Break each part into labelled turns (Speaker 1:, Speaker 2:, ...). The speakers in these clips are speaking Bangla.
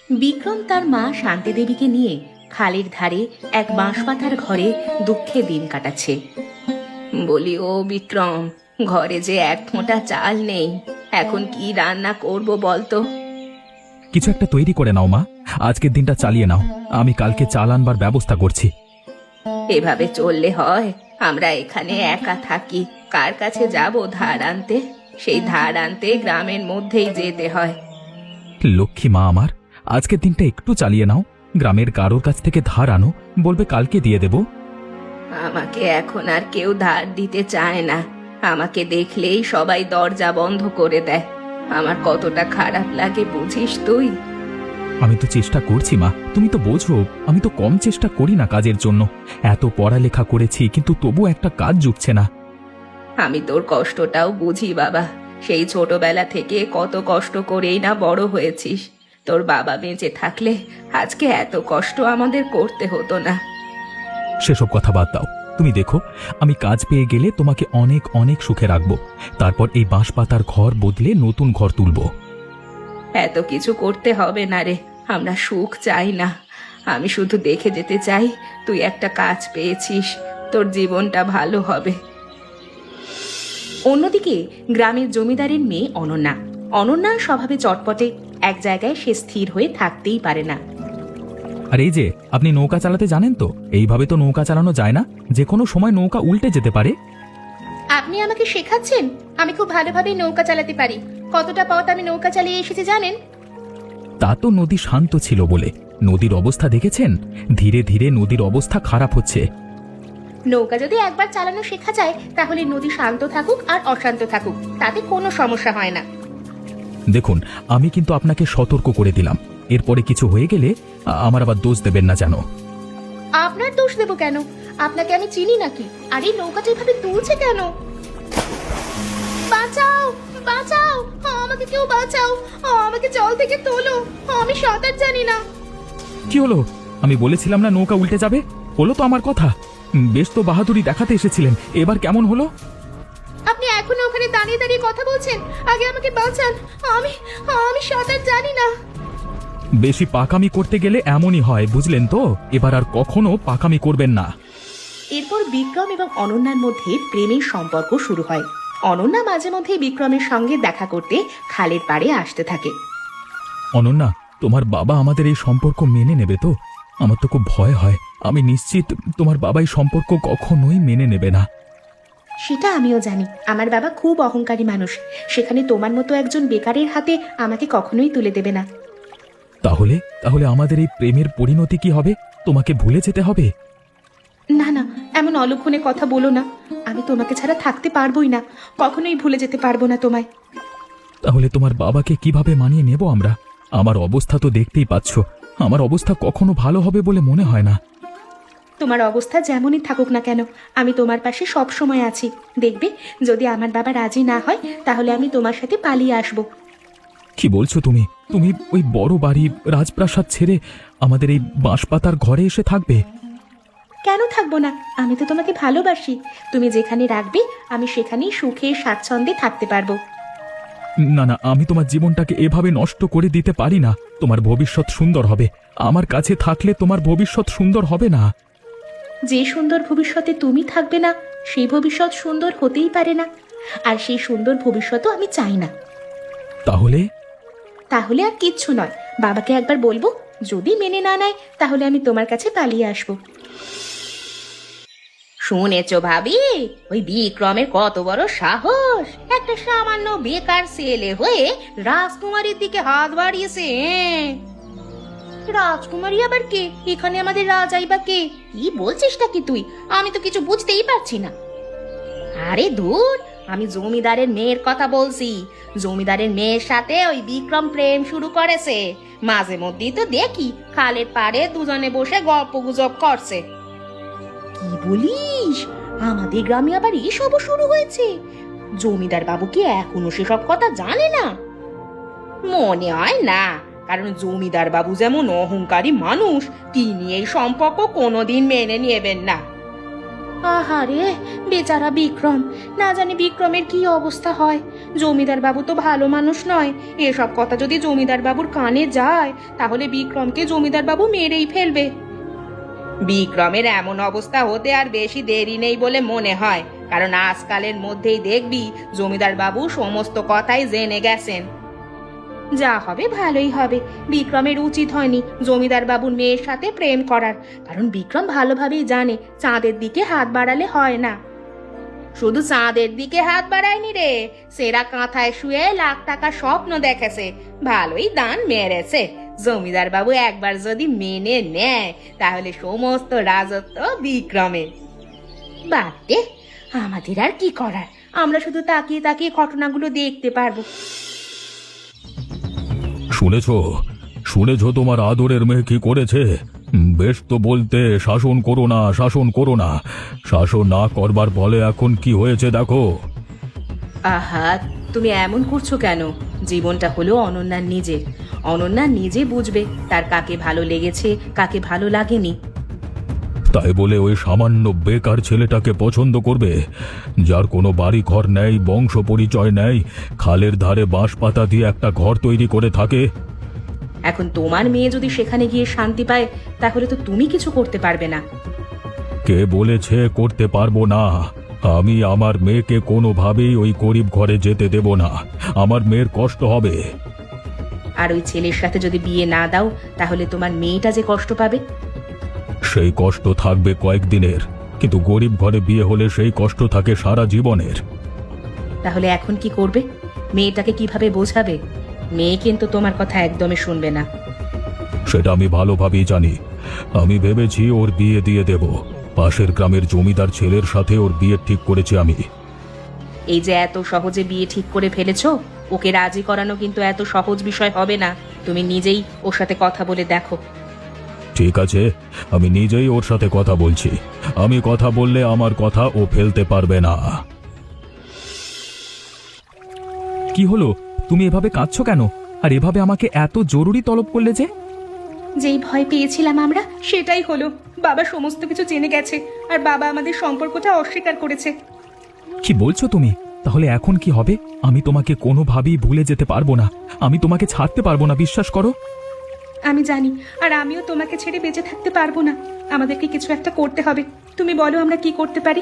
Speaker 1: বিক্রম তার মা শান্তি দেবীকে নিয়ে খালের ধারে এক বাঁশপাতার ঘরে দুঃখে দিন কাটাচ্ছে। বলি, ও বিক্রম, ঘরে যে এক ফোঁটা চাল নেই, এখন কি রান্না করব বলতো?
Speaker 2: কিছু একটা তৈরি করে নাও মা, আজকের দিনটা চালিয়ে নাও। আমি কালকে চাল আনবার ব্যবস্থা করছি।
Speaker 1: এভাবে চললে হয়? আমরা এখানে একা থাকি, কার কাছে যাব ধার আনতে? সেই ধার আনতে গ্রামের মধ্যেই যেতে হয়।
Speaker 2: লক্ষ্মী মা আমার, আজকের দিনটা একটু চালিয়ে নাও। গ্রামের কারোর কাছ থেকে ধার আনো, বলবে কালকে দিয়ে দেব।
Speaker 1: আমাকে এখন আর কেউ ধার দিতে চায় না। আমাকে দেখলেই সবাই দরজা বন্ধ করে দেয়। আমার কতটা খারাপ লাগে বুঝিস তুই?
Speaker 2: আমি তো চেষ্টা করছি মা, তুমি তো বোঝো আমি তো কম চেষ্টা করি না কাজের জন্য। এত পড়ালেখা করেছি, কিন্তু তবু একটা কাজ জুটছে না।
Speaker 1: আমি তোর কষ্টটাও বুঝি বাবা। সেই ছোটবেলা থেকে কত কষ্ট করেই না বড় হয়েছিস। তোর বাবা বেঁচে থাকলে আজকে এত কষ্ট আমাদের করতে হতো না।
Speaker 2: সেসব কথা বাদ দাও। তুমি দেখো, আমি কাজ পেয়ে গেলে তোমাকে অনেক অনেক সুখে রাখবো। তারপর এই বাঁশপাতার ঘর বদলে নতুন ঘর তুলবো।
Speaker 1: এত কিছু করতে হবে না রে, আমরা সুখ চাই না। আমি শুধু দেখে যেতে চাই তুই একটা কাজ পেয়েছিস, তোর জীবনটা ভালো হবে। অন্যদিকে গ্রামের জমিদারের মেয়ে অনন্যা। অনন্যার স্বভাবে চটপটে, এক জায়গায় সে স্থির হয়ে থাকতেই পারে না।
Speaker 2: আর এই যে, আপনি নৌকা চালাতে জানেন তো? এইভাবে তো নৌকা চালানো যায় না, যে কোনো সময় নৌকা উল্টে যেতে পারে।
Speaker 1: আপনি আমাকে শেখাচ্ছেন? আমি খুব ভালোভাবে নৌকা চালাতে পারি। কতটা পথ আমি নৌকা চালিয়ে এসেছি জানেন?
Speaker 2: তা তো নদী শান্ত ছিল বলে। নদীর অবস্থা দেখেছেন? ধীরে ধীরে নদীর অবস্থা খারাপ হচ্ছে।
Speaker 1: নৌকা যদি একবার চালানো শেখা যায়, তাহলে নদী শান্ত থাকুক আর অশান্ত থাকুক, তাতে কোনো সমস্যা হয় না।
Speaker 2: দেখুন, আমি কিন্তু আপনাকে সতর্ক করে দিলাম। এরপরে কিছু হয়ে গেলে আমার আবার দোষ দেবেন না যেন।
Speaker 1: আপনার দোষ দেব কেন? আপনাকে আমি চিনি নাকি? আর এই নৌকাটা এভাবে তুলছে কেন? বাঁচাও, বাঁচাও, আমাকে কেউ বাঁচাও, আমাকে জল থেকে তোলো, আমি সাঁতার জানি না।
Speaker 2: কি হলো? আমি বলেছিলাম না নৌকা উল্টে যাবে? হলো তো আমার কথা। বেশ তো বাহাদুরি দেখাতে এসেছিলেন, এবার কেমন হলো?
Speaker 1: আপনি এখনো ওখানে দাঁড়িয়ে দাঁড়িয়ে কথা বলছেন? আগে আমাকে বাঁচান, আমি আমি সাঁতার জানি না।
Speaker 2: বেশি পাকামি করতে গেলে এমনই হয়, বুঝলেন তো? এবার আর কখনো পাকামি করবেন না।
Speaker 1: এরপর বিক্রম এবং অনন্যার মধ্যে প্রেমের সম্পর্ক শুরু হয়। অনন্যা মাঝে মধ্যে বিক্রমের সঙ্গে দেখা করতে খালের পাড়ে আসতে থাকে।
Speaker 2: অনন্যা, তোমার বাবা আমাদের এই সম্পর্ক মেনে নেবে তো? আমার তো খুব ভয় হয়। আমি নিশ্চিত তোমার বাবা এই সম্পর্ক কখনোই মেনে নেবে না।
Speaker 1: সেটা আমিও জানি। আমার বাবা খুব অহংকারী মানুষ। সেখানে তোমার মতো একজন বেকারের হাতে আমাকে কখনোই তুলে দেবে না।
Speaker 2: তাহলে তাহলে আমাদের এই প্রেমের পরিণতি কি হবে? তোমাকে ভুলে যেতে হবে?
Speaker 1: না না, এমন অলক্ষণে কথা বলো না। আমি তোমাকে ছাড়া থাকতে পারবোই না, কখনোই ভুলে যেতে পারবো না তোমায়।
Speaker 2: তাহলে তোমার বাবাকে কিভাবে মানিয়ে নেব আমরা? আমার অবস্থা তো দেখতেই পাচ্ছ। আমার অবস্থা কখনো ভালো হবে বলে মনে হয় না।
Speaker 1: তোমার অবস্থা যেমনই থাকুক না কেন, আমি তোমার পাশে সব সময় আছি। দেখবে, যদি আমার বাবা রাজি না হয়, তাহলে আমি তোমার সাথে পালিয়ে আসবো।
Speaker 2: কি বলছো তুমি? তুমি ওই বড় বাড়ি রাজপ্রাসাদ ছেড়ে আমাদের এই বাঁশপাতার ঘরে এসে থাকবে?
Speaker 1: কেন থাকবো না? আমি তো তোমাকে ভালোবাসি। তুমি যেখানে রাখবে, আমি সেখানেই সুখে স্বাচ্ছন্দ্যে থাকতে পারবো।
Speaker 2: না না, আমি তোমার জীবনটাকে এভাবে নষ্ট করে দিতে পারি না। তোমার ভবিষ্যৎ সুন্দর হবে। আমার কাছে থাকলে তোমার ভবিষ্যৎ সুন্দর হবে না।
Speaker 1: যে সুন্দর ভবিষ্যতে তুমি থাকবে না, সেই ভবিষ্যৎ সুন্দর হতেই পারে না। আর সেই সুন্দর ভবিষ্যৎও আমি চাই না।
Speaker 2: তাহলে?
Speaker 1: তাহলে আর কিচ্ছু নয়। বাবাকে একবার বলবো, যদি মেনে না নেয়, তাহলে আমি তোমার কাছে পালিয়ে আসবো। শুনেছ ভাবি, ওই বিক্রমের কত বড় সাহস! একটা সামান্য বেকার ছেলে হয়ে রাজকুমারীর দিকে হাত বাড়িয়েছে। রাজকুমারী আবার কে? এখানে আমাদের রাজাই বা কে? কি বলছিসটা কি তুই? আমি তো কিছু বুঝতেই পারছি না। আরে ধুর, আমি জমিদারের মেয়ের কথা বলছি। জমিদারের মেয়ের সাথে ওই বিক্রম প্রেম শুরু করেছে। মাঝে মধ্যেই তো দেখি খালের পাড়ে দুজনে বসে গল্প গুজব করছে। কি বলিস? আমাদের গ্রামে আবার এসবও শুরু হয়েছে? জমিদার বাবু কি এখনো সেসব কথা জানে না? মনে হয় না, কারণ জমিদার বাবু যেমন অহংকারী মানুষ, তিনি এই সম্পর্ক কোনোদিন মেনে নেবেন না। আহারে, বেচারা বিক্রম, না জানি বিক্রমের কি অবস্থা হয়। জমিদার বাবু তো ভালো মানুষ নয়। এসব কথা যদি জমিদার বাবুর কানে যায়, তাহলে বিক্রমকে জমিদার বাবু মেরেই ফেলবে। বিক্রমের এমন অবস্থা হতে আর বেশি দেরি নেই বলে মনে হয়, কারণ আজকালের মধ্যেই দেখবি জমিদার বাবু সমস্ত কথাই জেনে গেছেন। যা হবে ভালোই হবে। বিক্রমের উচিত হয়নি জমিদার বাবুর মেয়ের সাথে প্রেম করার, কারণ বিক্রম ভালোভাবেই জানে চাঁদের দিকে হাত বাড়ালে হয় না। শুধু চাঁদের দিকে হাত বাড়ায়নি রে, সেরা কাঁথায় শুয়ে লাখ টাকা স্বপ্ন দেখেছে। ভালোই দান মেরেছে। জমিদার বাবু একবার যদি মেনে নেয়, তাহলে সমস্ত রাজত্ব বিক্রমের। বাদ দে, আমাদের আর কি করার, আমরা শুধু তাকিয়ে তাকিয়ে ঘটনাগুলো দেখতে পারবো।
Speaker 2: শুনেছ তোমার আদরের মেয়ে কি করেছে? বেশ তো বলতে, শাসন করো না, শাসন করো না। শাসন না করবার ফলে এখন কি হয়েছে দেখো।
Speaker 1: আহা, তুমি এমন করছো কেন? জীবনটা হলো অনন্যার নিজের। অনন্যা নিজে বুঝবে তার কাকে ভালো লেগেছে, কাকে ভালো লাগেনি।
Speaker 2: তাই বলে ওই সামান্য বেকার ছেলেটাকে পছন্দ করবে, যার কোনো বাড়ি ঘর নেই, বংশ পরিচয় নেই, খালের ধারে বাঁশ পাতা দিয়ে একটা ঘর তৈরি করে থাকে?
Speaker 1: এখন তোমার মেয়ে যদি সেখানে গিয়ে শান্তি পায়, তাহলে তো তুমি কিছু করতে পারবে না।
Speaker 2: কে বলেছে করতে পারবো না? আমি আমার মেয়েকে কোনোভাবেই ওই গরিব ঘরে যেতে দেব না। আমার মেয়ের কষ্ট হবে।
Speaker 1: আর ওই ছেলের সাথে যদি বিয়ে না দাও, তাহলে তোমার মেয়েটা যে কষ্ট পাবে।
Speaker 2: সেই কষ্ট থাকবে কয়েকদিনের, কিন্তু গরিব ঘরে বিয়ে হলে সেই কষ্ট থাকে সারা জীবনের।
Speaker 1: তাহলে এখন কি করবে? মেয়েটাকে কিভাবে বোঝাবে? মেয়ে কিন্তু তোমার কথা একদমই শুনবে না।
Speaker 2: সেটা আমি ভালোভাবেই জানি। আমি ভেবেছি ওর বিয়ে দিয়ে দেব। পাশের গ্রামের জমিদার ছেলের সাথে ওর বিয়ে ঠিক করেছি আমি।
Speaker 1: এই যে এত সহজে বিয়ে ঠিক করে ফেলেছো, ওকে রাজি করানো কিন্তু এত সহজ বিষয় হবে না। তুমি নিজেই ওর সাথে কথা বলে দেখো।
Speaker 2: ঠিক আছে, আমি নিজেই ওর সাথে কথা বলছি। আমি কথা বললে আমার কথা ও ফেলতে পারবে না। কি হলো? তুমি এভাবে কাঁদছো কেন? আর এভাবে আমাকে এত জরুরি তলব করলে যে?
Speaker 1: যেই ভয় পেয়েছিলাম আমরা, সেটাই হলো। বাবা সমস্ত কিছু জেনে গেছে, আর বাবা আমাদের সম্পর্কটা অস্বীকার করেছে।
Speaker 2: কি বলছো তুমি? তাহলে এখন কি হবে? আমি তোমাকে কোনোভাবেই ভুলে যেতে পারবো না। আমি তোমাকে ছাড়তে পারবো না, বিশ্বাস করো।
Speaker 1: আমি জানি, আর আমিও তোমাকে ছেড়ে বেঁচে থাকতে পারবো না। আমাদেরকে কিছু একটা করতে হবে। তুমি বলো আমরা কি করতে পারি?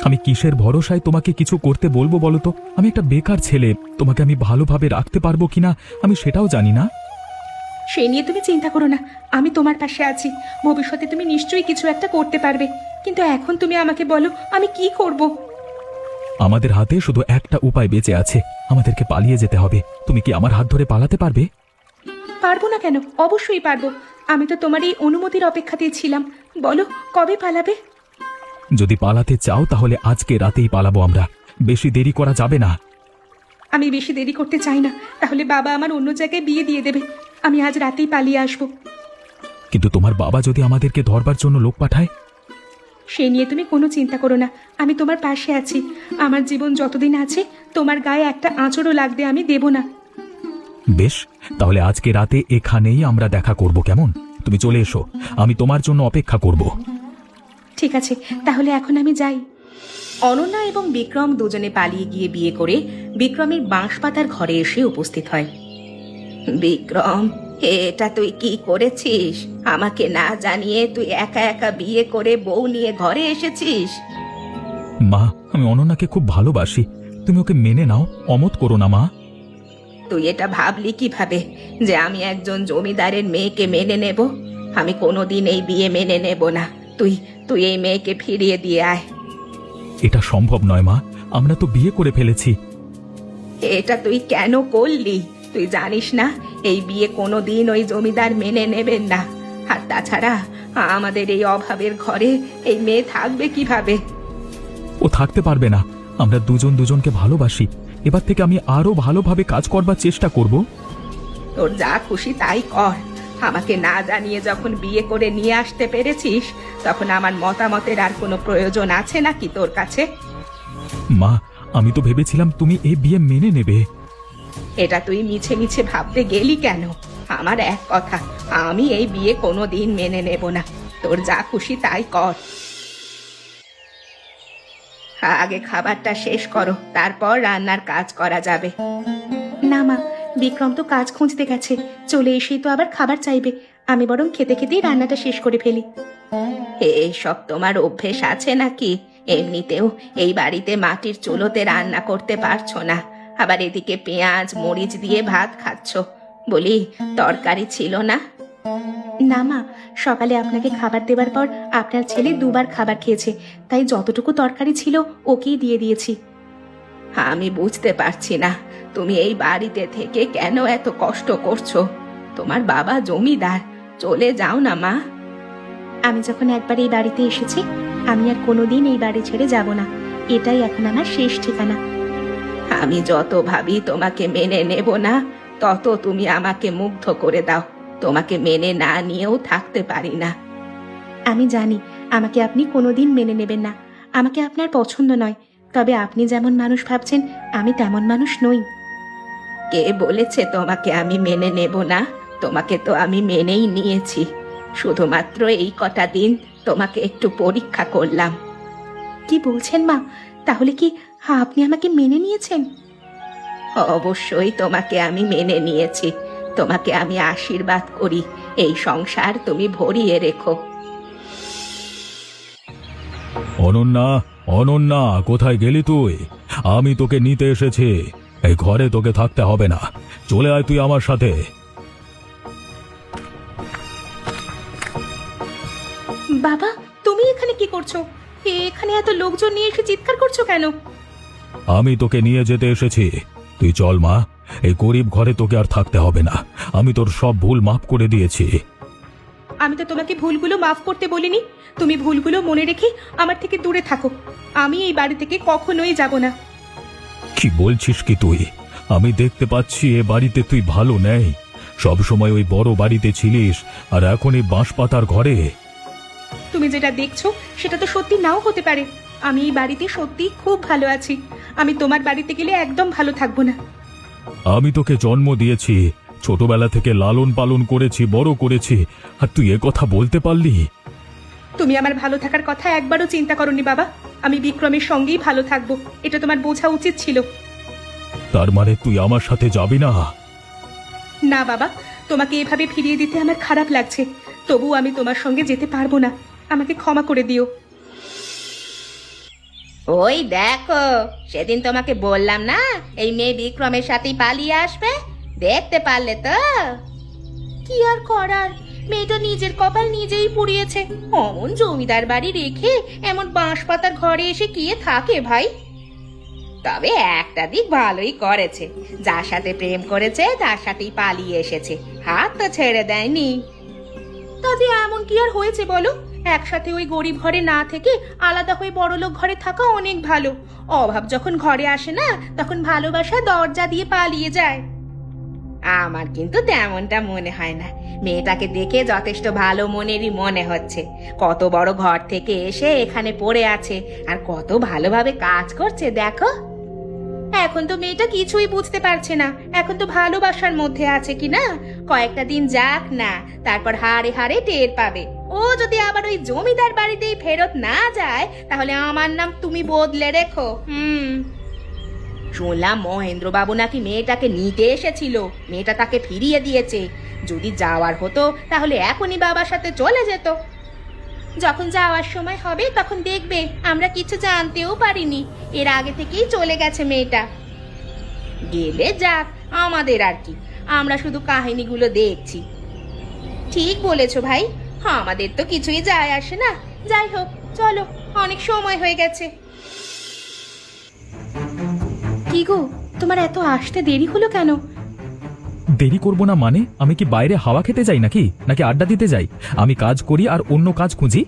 Speaker 2: আমি কিসের ভরসায় তোমাকে কিছু করতে বলবো বলো তো? আমি একটা বেকার ছেলে, তোমাকে আমি ভালোভাবে রাখতে পারবো কিনা আমি সেটাও জানি না।
Speaker 1: সে নিয়ে তুমি চিন্তা করো না, আমি তোমার পাশে আছি। ভবিষ্যতে তুমি নিশ্চয়ই কিছু একটা করতে পারবে, কিন্তু এখন তুমি আমাকে বলো আমি কি করব।
Speaker 2: আমাদের হাতে শুধু একটা উপায় বেঁচে আছে, আমাদেরকে পালিয়ে যেতে হবে। তুমি কি আমার হাত ধরে পালাতে পারবে?
Speaker 1: পারবো না কেন? অবশ্যই পারবো। আমি তো তোমার এই অনুমতির অপেক্ষাতেই ছিলাম। বলো কবে পালাবে?
Speaker 2: যদি পালাতে চাও তাহলে আজকে রাতেই পালাবো আমরা। বেশি দেরি করা যাবে না।
Speaker 1: আমি বেশি দেরি করতে চাই না, তাহলে বাবা আমার অন্য জায়গায় বিয়ে দিয়ে দেবে। আমি আজ রাতেই পালিয়ে আসবো।
Speaker 2: কিন্তু তোমার বাবা যদি আমাদেরকে ধরবার জন্য লোক পাঠায়?
Speaker 1: সে নিয়ে তুমি কোনো চিন্তা করো না, আমি তোমার পাশে আছি। আমার জীবন যতদিন আছে, তোমার গায়ে একটা আঁচড়ও লাগবে আমি দেব না।
Speaker 2: বেশ, তাহলে আজকে রাতে এখানেই আমরা দেখা করব, কেমন? তুমি চলে এসো, আমি তোমার জন্য অপেক্ষা করব।
Speaker 1: ঠিক আছে, তাহলে এখন আমি যাই। অনন্যা এবং বিক্রম দুজনে পালিয়ে গিয়ে বিয়ে করে বিক্রমের বাঁশপাতার ঘরে এসে উপস্থিত হয়। বিক্রম, এটা তুই কি করেছিস? আমাকে না জানিয়ে তুই একা একা বিয়ে করে বউ নিয়ে ঘরে এসেছিস?
Speaker 2: মা, আমি অনন্যাকে খুব ভালোবাসি। তুমি ওকে মেনে নাও, অমত করো না মা।
Speaker 1: তুই এটা ভাবলি কিভাবে যে আমি একজন জমিদারের মেয়েকে মেনে নেব? আমি কোনোদিন এই বিয়ে মেনে নেব না। তুই তুই এই মেয়েকে ফিরিয়ে দিয়ে আয়।
Speaker 2: এটা সম্ভব নয় মা, আমরা তো বিয়ে করে ফেলেছি।
Speaker 1: এটা তুই কেন করলি? তুই জানিস না এই বিয়ে কোনোদিন ওই জমিদার মেনে নেবেন না। আর তাছাড়া আমাদের এই অভাবের ঘরে এই মেয়ে থাকবে কিভাবে?
Speaker 2: ও থাকতে পারবে না। আমরা দুজন দুজনকে ভালোবাসি। এবার থেকে আমি আরো ভালোভাবে কাজ করবার চেষ্টা করব।
Speaker 1: তোর যা খুশি তাই কর। আমাকে না জানিয়ে যখন বিয়ে করে নিয়ে আসতে পেরেছিস, তখন আমার মতামতের আর কোনো প্রয়োজন আছে নাকি তোর কাছে?
Speaker 2: মা, আমি তো ভেবেছিলাম তুমি এই বিয়ে মেনে নেবে।
Speaker 1: এটা তুই মিছে মিছে ভাবতে গেলি কেন? আমার এক কথা, আমি এই বিয়ে কোনোদিন মেনে নেব না। তোর যা খুশি তাই কর। আগে খাবারটা শেষ করো, তারপর রান্নার কাজ করা যাবে। না মা, বিক্রম তো কাজ খুঁজতে গেছে, চলে এসেই তো আবার খাবার চাইবে। আমি বরং খেতে খেতেই রান্নাটা শেষ করে ফেলি। এসব তোমার অভ্যেস আছে নাকি? এমনিতেও এই বাড়িতে মাটির চুলোতে রান্না করতে পারছো না, আবার এদিকে পেঁয়াজ মরিচ দিয়ে ভাত খাচ্ছ। বলি, তরকারি ছিল না? না মা, সকালে আপনাকে খাবার দেবার পর আপনার ছেলে দুবার খাবার খেয়েছে, তাই যতটুকু তরকারি ছিল ওকেই দিয়ে দিয়েছি। আমি বুঝতে পারছি না তুমি এই বাড়িতে থেকে কেন এত কষ্ট করছো। তোমার বাবা জমিদার, চলে যাও না মা। আমি যখন একবার এই বাড়িতে এসেছি, আমি আর কোনোদিন এই বাড়ি ছেড়ে যাব না। এটাই এখন আমার শেষ ঠিকানা। আমি যত ভাবি তোমাকে মেনে নেব না, তত তুমি আমাকে মুগ্ধ করে দাও। তোমাকে মেনে না নিয়েও থাকতে পারি না। আমি জানি আমাকে আপনি কোনোদিন মেনে নেবেন না, আমাকে আপনার পছন্দ নয়, তবে আপনি যেমন মানুষ ভাবছেন আমি তেমন মানুষ নই। কে বলেছে তোমাকে আমি মেনে নেব না? তোমাকে তো আমি মেনেই নিয়েছি, শুধুমাত্র এই কটা দিন তোমাকে একটু পরীক্ষা করলাম। কি বলছেন মা? তাহলে কি আপনি আমাকে মেনে নিয়েছেন? অবশ্যই তোমাকে আমি মেনে নিয়েছি। তোমাকে আমি আশীর্বাদ করি, এই সংসার তুমি ভরিয়ে রেখো।
Speaker 2: অনন্যা, অনন্যা, কোথায় গেলি তুই? আমি তোকে নিতে এসেছি। এই ঘরে তোকে থাকতে হবে না, চলে আয় তুই আমার সাথে।
Speaker 1: বাবা, তুমি এখানে কি করছো? এখানে এত লোকজন নিয়ে এসে চিৎকার করছো কেন?
Speaker 2: আমি তোকে নিয়ে যেতে এসেছি, তুই চল মা। এই গরিব ঘরে তোকে আর থাকতে হবে না, আমি তোর সব ভুল মাফ করে দিয়েছি।
Speaker 1: আমি তো তোমাকে ভুলগুলো মাফ করতে বলিনি, তুমি ভুলগুলো মনে রেখে আমার থেকে দূরে থাকো। আমি এই বাড়ি থেকে কখনোই যাব না।
Speaker 2: কি বলছিস কি তুই? আমি দেখতে পাচ্ছি এ বাড়িতে তুই ভালো নেই। সব সময় ওই বড় বাড়িতে ছিলিস, আর এখন এই বাঁশপাতার ঘরে।
Speaker 1: তুমি যেটা দেখছো সেটা তো সত্যি নাও হতে পারে। আমি এই বাড়িতে সত্যি খুব ভালো আছি। আমি তোমার বাড়িতে গেলে একদম ভালো থাকবো না।
Speaker 2: আমি তোকে জন্ম দিয়েছি, ছোটবেলা থেকে লালন পালন করেছি, বড় করেছি, আর তুই এ কথা বলতে পারলি?
Speaker 1: তুমি আমার ভালো থাকার কথা একবারও চিন্তা করনি বাবা। আমি বিক্রমের সঙ্গেই ভালো থাকবো, এটা তোমার বোঝা উচিত ছিল।
Speaker 2: তার মানে তুই আমার সাথে যাবি না?
Speaker 1: না বাবা, তোমাকে এভাবে ফিরিয়ে দিতে আমার খারাপ লাগছে, তবু আমি তোমার সঙ্গে যেতে পারবো না। আমাকে ক্ষমা করে দিও। ওই দেখো, সেদিন তোমাকে বললাম না এই মেয়ে বিক্রমের সাথেই পালিয়ে আসবে, দেখতে পারলে তো? কি আর করার, মেয়েটা নিজের কপাল নিজেই পুড়িয়েছে। অমন জমিদার বাড়ি রেখে এমন বাঁশপাতার ঘরে এসে কে থাকে ভাই? তবে একটা দিক ভালোই করেছে, যার সাথে প্রেম করেছে তার সাথেই পালিয়ে এসেছে, হাত তো ছেড়ে দেয়নি। তবে এমন কি আর হয়েছে বলো? একসাথে ওই গরিব ঘরে না থেকে আলাদা হয়ে বড়লোক ঘরে থাকা অনেক ভালো। অভাব যখন ঘরে আসে না, তখন ভালোবাসা দরজা দিয়ে পালিয়ে যায়। আমার কিন্তু তেমনটা মনে হয় না। মেয়েটাকে দেখে যথেষ্ট ভালো মনেরই মনে হচ্ছে। কত বড় ঘর থেকে এসে এখানে পড়ে আছে, আর কত ভালোভাবে কাজ করছে দেখো। এখন তো মেয়েটা কিছুই বুঝতে পারছে না, এখন তো ভালোবাসার মধ্যে আছে কি না। কয়েকটা দিন যাক না, তারপর হাড়ে হাড়ে টের পাবে। ও যদি আবার ওই জমিদার বাড়িতেই ফেরত না যায়, তাহলে আমার নাম তুমি বদলে রেখো। শুনলাম মহেন্দ্র বাবু নাকি মেয়েটাকে নিতে এসেছিল, মেয়েটা তাকে ফিরিয়ে দিয়েছে। যদি যাওয়ার হতো তাহলে এখনই বাবার সাথে চলে যেত। যখন যাওয়ার সময় হবে তখন দেখবে আমরা কিছু জানতেও পারিনি, এর আগে থেকেই চলে গেছে মেয়েটা। গেলে যাক, আমাদের আর কি, আমরা শুধু কাহিনীগুলো দেখছি। ঠিক বলেছো ভাই, আমাদের তো কিছুই যায় আসে না। যাই হোক, চলো, অনেক সময় হয়ে গেছে। কি গো, তোমার এত আসতে দেরি হলো কেন?
Speaker 3: দেরি করব না মানে? আমি কি বাইরে হাওয়া খেতে যাই নাকি নাকি আড্ডা দিতে যাই? আমি কাজ করি আর অন্য কাজ খুঁজি।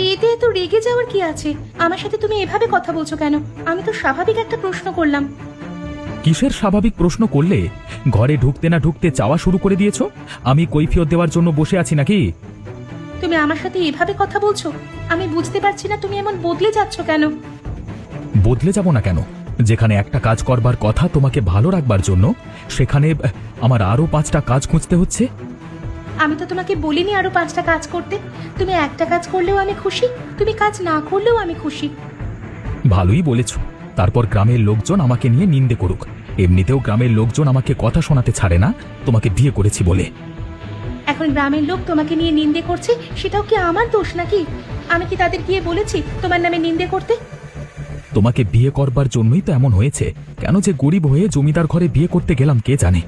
Speaker 1: এতে তো রেগে যাওয়ার কি আছে? আমার সাথে তুমি এভাবে কথা বলছো কেন? আমি তো স্বাভাবিক একটা প্রশ্ন করলাম।
Speaker 3: কিসের স্বাভাবিক প্রশ্ন করলে? ঘরে ঢুকতে না ঢুকতে চাওয়া শুরু করে দিয়েছো। আমি কৈফিয়ত দেওয়ার জন্য বসে আছি নাকি?
Speaker 1: তুমি আমার সাথে এভাবে কথা বলছো, আমি বুঝতে পারছি না তুমি এমন বদলে যাচ্ছ কেন।
Speaker 3: বদলে যাব না কেন? যেখানে একটা কাজ করবার কথা তোমাকে ভালো রাখবার জন্য, সেখানে আমার আরো 5টা কাজ খুঁজতে হচ্ছে।
Speaker 1: আমি তো তোমাকে বলিনি আরো 5টা কাজ করতে। তুমি একটা কাজ করলেও আমি খুশি, তুমি কাজ না করলেও আমি খুশি।
Speaker 3: ভালোই বলেছ। তারপর গ্রামের লোকজন আমাকে নিয়ে নিন্দে করুক, এমনিতেও গ্রামের লোকজন আমাকে কথা শোনাতে ছাড়ে না তোমাকে বিয়ে করেছি বলে।
Speaker 1: এখন গ্রামের লোক তোমাকে নিয়ে নিন্দে করছে, সেটাও কি আমার দোষ নাকি? আমি কি তাদের গিয়ে বলেছি তোমার নামে নিন্দে করতে?
Speaker 3: তোমাকে বিয়ে করবার জন্যই তো এমন হয়েছে। কেন যে গরিব হয়ে জমিদার ঘরে বিয়ে করতে গেলাম কে জানে।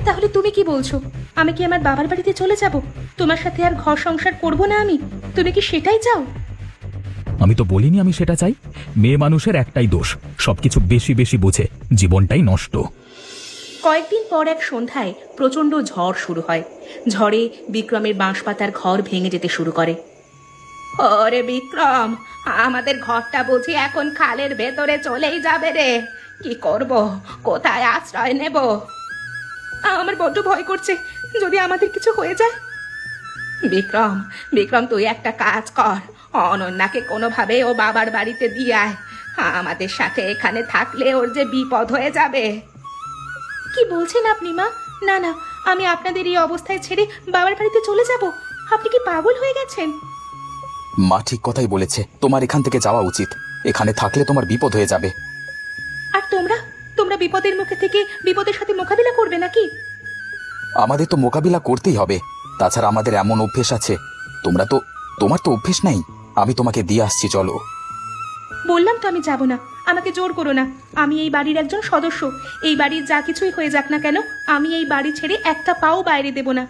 Speaker 1: তাহলে তুমি কি বলছো? আমি কি আমার বাবার বাড়িতে চলে যাব? তোমার সাথে আর ঘর সংসার করব না আমি? তুমি কি সেটাই চাও?
Speaker 3: আমি তো বলিনি আমি সেটা চাই। মেয়ে মানুষের একটাই দোষ, সবকিছু বেশি বেশি বোঝে, জীবনটাই নষ্ট।
Speaker 1: কয়েকদিন পর এক সন্ধ্যায় প্রচন্ড ঝড় শুরু হয়। ঝড়ে বিক্রমের বাঁশপাতার ঘর ভেঙে যেতে শুরু করে। ওরে বিক্রম, আমাদের ঘরটা বুঝি এখন খালের ভেতরে চলেই যাবে রে? কি করব, কোথায় আশ্রয় নেব? আমার বড্ড ভয় করছে, যদি আমাদের কিছু হয়ে যায়। বিক্রম, বিক্রম তুই একটা কাজ কর, অনন্যাকে কোনোভাবে ও বাবার বাড়িতে দিয়ে আয়। আমাদের সাথে এখানে থাকলে ওর যে বিপদ হয়ে যাবে। কি বলছেন আপনি মা? না না, আমি আপনাদের এই অবস্থায় ছেড়ে বাবার বাড়িতে চলে যাব? আপনি কি পাগল হয়ে গেছেন?
Speaker 4: মা ঠিক কথাই বলেছে, তোমার এখান থেকে যাওয়া উচিত। এখানে থাকলে তোমার বিপদ হয়ে যাবে।
Speaker 1: আর তোমরা তোমরা বিপদের মুখে থেকে বিপদের সাথে মোকাবিলা করবে নাকি?
Speaker 4: আমাদের তো মোকাবিলা করতেই হবে, তাছাড়া আমাদের এমন অভ্যেস আছে। তোমার তো অভ্যেস নেই। আমি তোমাকে দিয়ে আসছি, চলো।
Speaker 1: বললাম তো আমি যাব না, আমাকে জোর করো না। আমি এই বাড়ির একজন সদস্য। এই বাড়ির যা কিছুই হয়ে যাক না কেন, আমি এই বাড়ি ছেড়ে একটা পাও বাইরে দেব না।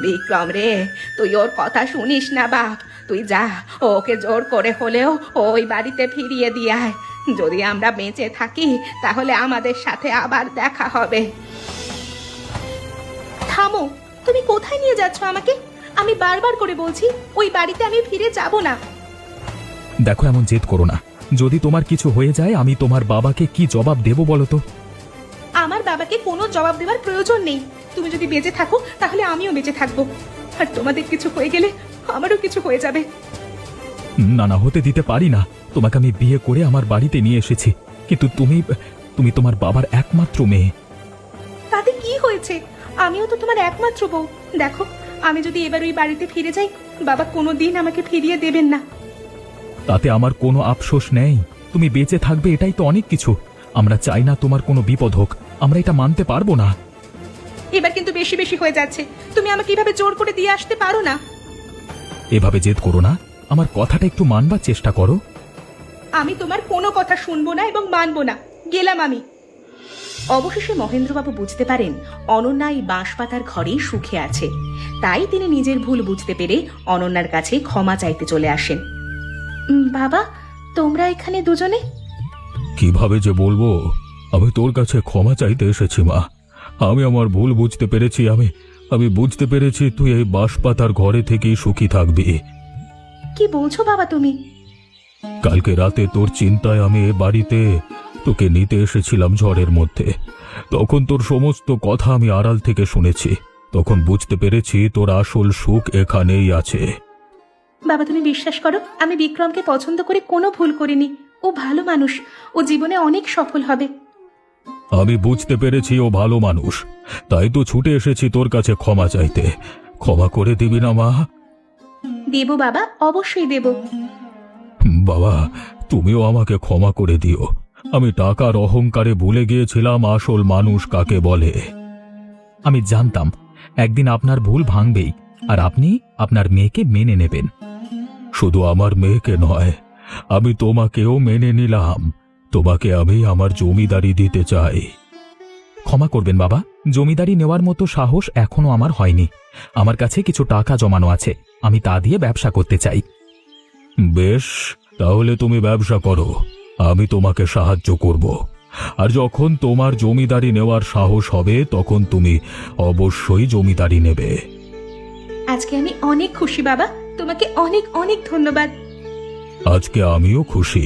Speaker 1: বিক্রম রে, তুই ওর কথা শুনিস না বাপ। তুই যা, ওকে জোর করে হলেও ওই বাড়িতে ফিরিয়ে দিয়ে আয়। যদি আমরা বেঁচে থাকি তাহলে আমাদের সাথে আবার দেখা হবে। থামো, তুমি কোথায় নিয়ে যাচ্ছ আমাকে? আমি বারবার করে বলছি ওই বাড়িতে আমি ফিরে যাব না।
Speaker 3: দেখো, এমন জেদ করো না। যদি তোমার কিছু হয়ে যায় আমি তোমার বাবাকে কি জবাব দেব বলো তো?
Speaker 1: আমার বাবাকে কোনো জবাব দেওয়ার প্রয়োজন নেই। তুমি যদি বেঁচে থাকো তাহলে আমিও বেঁচে থাকবো, আর তোমাদের কিছু হয়ে গেলে আমারও কিছু হয়ে যাবে।
Speaker 3: না না, হতে দিতে পারি না। তোমাকে আমি বিয়ে করে আমার বাড়িতে নিয়ে এসেছি, কিন্তু তুমি তোমার বাবার একমাত্র মেয়ে।
Speaker 1: তাতে কি হয়েছে? আমিও তো তোমার একমাত্র বউ। দেখো, আমি যদি এবার ওই বাড়িতে ফিরে যাই, বাবা কোনোদিন আমাকে ফিরিয়ে দেবেন না।
Speaker 3: তাতে আমার কোনো আফসোস নেই। তুমি বেঁচে থাকবে, এটাই তো অনেক কিছু। আমরা চাই না তোমার কোনো বিপদ হোক, আমরা এটা মানতে পারবো না।
Speaker 1: এবার কিন্তু বেশি বেশি হয়ে যাচ্ছে। তুমি আমাকে এভাবে জোর করে দিয়ে আসতে পারো না।
Speaker 3: এভাবে জেদ করো না, আমার কথাটা একটু মানবার চেষ্টা করো।
Speaker 1: আমি তোমার কোনো কথা শুনবো না এবং মানবো না। গেলাম আমি। অবশেষে মহেন্দ্রবাবু বুঝতে পারেন অনন্যা এই বাঁশপাতার ঘরেই সুখে আছে। তাই তিনি নিজের ভুল বুঝতে পেরে অনন্যার কাছে ক্ষমা চাইতে চলে আসেন। বাবা, তোমরা এখানে দুজনে?
Speaker 2: কিভাবে যে বলবো, আমি তোর কাছে ক্ষমা চাইতে এসেছি মা। আমি আমার ভুল বুঝতে পেরেছি। আমি বুঝতে পেরেছি তুই এই বাঁশপাতার ঘরে থেকেই সুখী থাকবি।
Speaker 1: কি বলছো বাবা তুমি?
Speaker 2: কালকে রাতে তোর চিন্তায় আমি এ বাড়িতে তোকে নিতে এসেছিলাম ঝড়ের মধ্যে। তখন তোর সমস্ত কথা আমি আড়াল থেকে শুনেছি। তখন বুঝতে পেরেছি তোর আসল সুখ এখানেই আছে।
Speaker 1: বাবা তুমি বিশ্বাস করো, আমি বিক্রমকে পছন্দ করে কোনো ভুল করিনি। ও ভালো মানুষ, ও জীবনে অনেক সফল হবে।
Speaker 2: আমি বুঝতে পেরেছি ও ভালো মানুষ, তাই তো ছুটে এসেছি তোর কাছে ক্ষমা চাইতে। ক্ষমা করে দিবি না মা?
Speaker 1: দেব বাবা, অবশ্যই দেব।
Speaker 2: বাবা, তুমিও আমাকে ক্ষমা করে দিও। আমি টাকার অহংকারে ভুলে গিয়েছিলাম আসল মানুষ কাকে বলে।
Speaker 3: আমি জানতাম একদিন আপনার ভুল ভাঙবেই, আর আপনি আপনার মেয়েকে মেনে নেবেন।
Speaker 2: শুধু আমার মেয়েকে নয়, আমি তোমাকেও মেনে নিলাম। তোমাকে আমি আমার জমিদারি দিতে চাই।
Speaker 3: ক্ষমা করবেন বাবা, জমিদারি নেওয়ার মতো সাহস এখনো আমার হয়নি। আমার কাছে কিছু টাকা জমানো আছে, আমি তা দিয়ে ব্যবসা করতে চাই।
Speaker 2: বেশ, তাহলে তুমি ব্যবসা করো, আমি তোমাকে সাহায্য করব। আর যখন তোমার জমিদারি নেওয়ার সাহস হবে তখন তুমি অবশ্যই জমিদারি নেবে।
Speaker 1: আজকে আমি অনেক খুশি বাবা, তোমাকে অনেক অনেক ধন্যবাদ।
Speaker 2: আজকে আমিও খুশি।